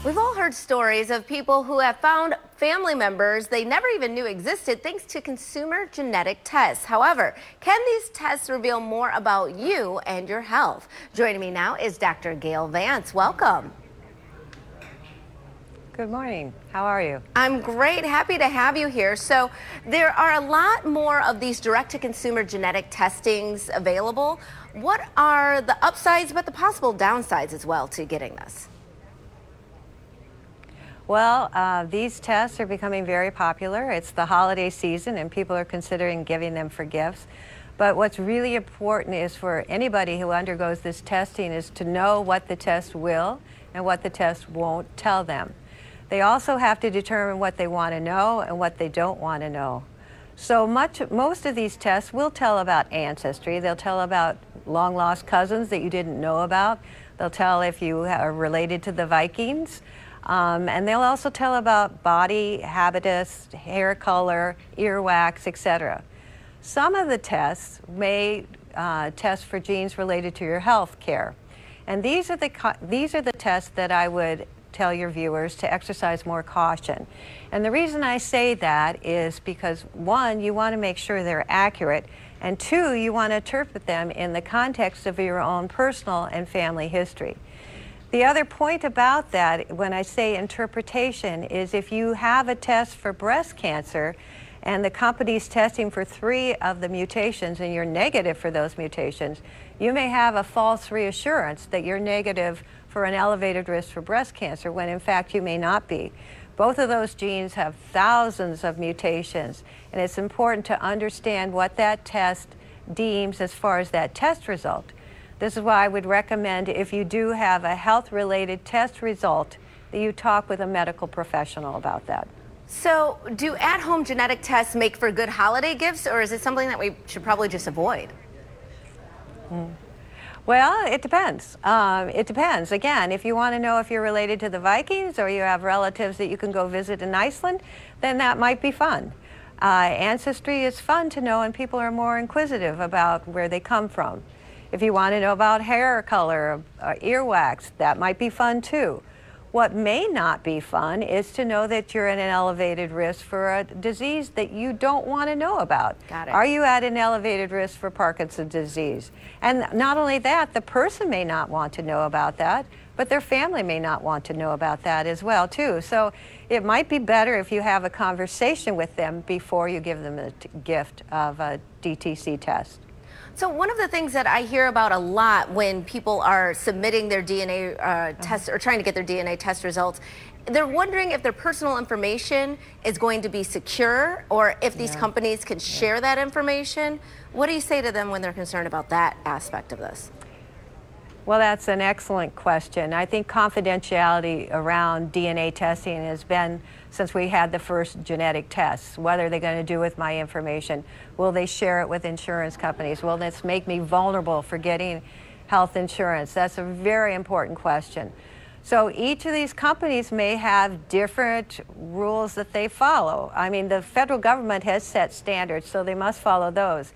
We've all heard stories of people who have found family members they never even knew existed thanks to consumer genetic tests. However, can these tests reveal more about you and your health? Joining me now is Dr. Gail Vance. Welcome. Good morning. How are you? I'm great. Happy to have you here. So there are a lot more of these direct-to-consumer genetic testings available. What are the upsides but the possible downsides as well to getting this? Well, these tests are becoming very popular. It's the holiday season and people are considering giving them for gifts. But what's really important is for anybody who undergoes this testing is to know what the test will and what the test won't tell them. They also have to determine what they want to know and what they don't want to know. So most of these tests will tell about ancestry. They'll tell about long-lost cousins that you didn't know about. They'll tell if you are related to the Vikings. And they'll also tell about body, habitus, hair color, earwax, etc. Some of the tests may test for genes related to your health care. And these are the tests that I would tell your viewers to exercise more caution. And the reason I say that is because, one, you want to make sure they're accurate, and two, you want to interpret them in the context of your own personal and family history. The other point about that, when I say interpretation, is if you have a test for breast cancer and the company's testing for 3 of the mutations and you're negative for those mutations, you may have a false reassurance that you're negative for an elevated risk for breast cancer when in fact you may not be. Both of those genes have thousands of mutations, and it's important to understand what that test deems as far as that test result. This is why I would recommend, if you do have a health-related test result, that you talk with a medical professional about that. So, do at-home genetic tests make for good holiday gifts, or is it something that we should probably just avoid? Well, it depends. It depends. Again, if you want to know if you're related to the Vikings or you have relatives that you can go visit in Iceland, then that might be fun. Ancestry is fun to know, and people are more inquisitive about where they come from. If you want to know about hair color, earwax, that might be fun too. What may not be fun is to know that you're at an elevated risk for a disease that you don't want to know about. Got it. Are you at an elevated risk for Parkinson's disease? And not only that, the person may not want to know about that, but their family may not want to know about that as well too. So it might be better if you have a conversation with them before you give them the gift of a DTC test. So one of the things that I hear about a lot when people are submitting their DNA tests or trying to get their DNA test results, they're wondering if their personal information is going to be secure or if these companies can share that information. What do you say to them when they're concerned about that aspect of this? Well, that's an excellent question. I think confidentiality around DNA testing has been since we had the first genetic tests. What are they going to do with my information? Will they share it with insurance companies? Will this make me vulnerable for getting health insurance? That's a very important question. So each of these companies may have different rules that they follow. I mean, the federal government has set standards, so they must follow those.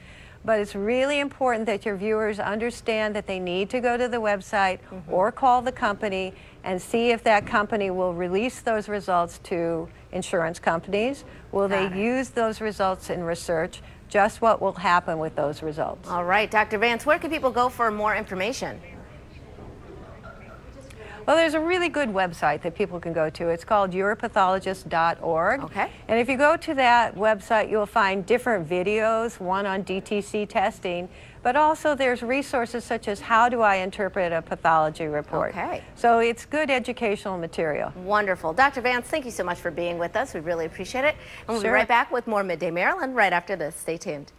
But it's really important that your viewers understand that they need to go to the website or call the company and see if that company will release those results to insurance companies. Will they use those results in research? Just what will happen with those results. All right, Dr. Vance, where can people go for more information? Well, there's a really good website that people can go to. It's called yourpathologist.org. Okay. And if you go to that website, you'll find different videos, one on DTC testing, but also there's resources such as how do I interpret a pathology report. Okay. So it's good educational material. Wonderful. Dr. Vance, thank you so much for being with us. We really appreciate it. And we'll be right back with more Midday Maryland right after this. Stay tuned.